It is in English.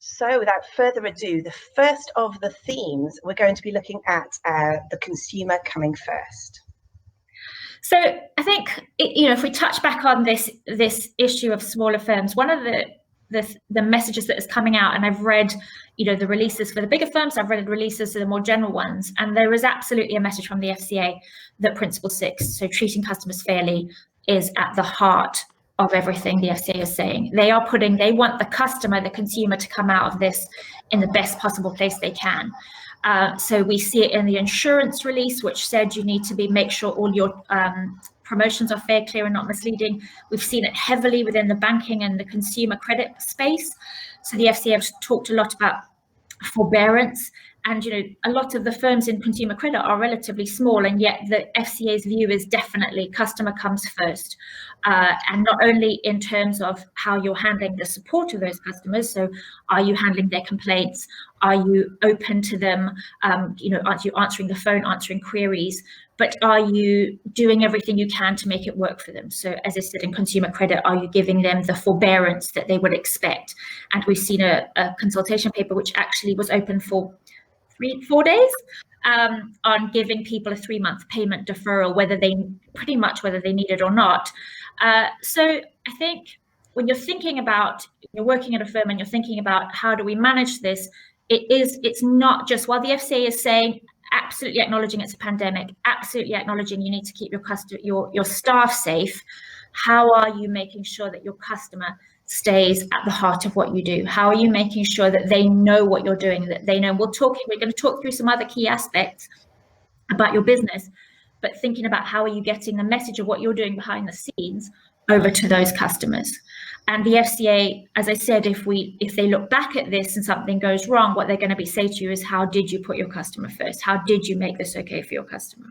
So without further ado, the first of the themes we're going to be looking at the consumer coming first. So I think, if we touch back on this issue of smaller firms, one of the messages that is coming out, and I've read, the releases for the bigger firms, I've read releases for the more general ones, and there is absolutely a message from the FCA that Principle 6, so treating customers fairly, is at the heart of everything the FCA is saying. They want the customer, the consumer, to come out of this in the best possible place they can. So we see it in the insurance release, which said you need to make sure all your promotions are fair, clear, and not misleading. We've seen it heavily within the banking and the consumer credit space. So the FCA have talked a lot about forbearance, and a lot of the firms in consumer credit are relatively small, and yet the FCA's view is definitely customer comes first, and not only in terms of how you're handling the support of those customers. So are you handling their complaints? Are you open to them? Are you answering the phone, answering queries? But are you doing everything you can to make it work for them? So as I said, in consumer credit, are you giving them the forbearance that they would expect? And we've seen a consultation paper which actually was open for 4 days on giving people a 3-month payment deferral, whether they need it or not. So I think when you're working at a firm and you're thinking about how do we manage this, it's not just, while the FCA is saying, absolutely acknowledging it's a pandemic, absolutely acknowledging you need to keep your staff safe, how are you making sure that your customer stays at the heart of what you do? How are you making sure that they know what you're doing, that they know? We're going to talk through some other key aspects about your business, but thinking about how are you getting the message of what you're doing behind the scenes over to those customers. And the FCA, as I said, if they look back at this and something goes wrong, what they're going to say to you is, how did you put your customer first? How did you make this okay for your customer?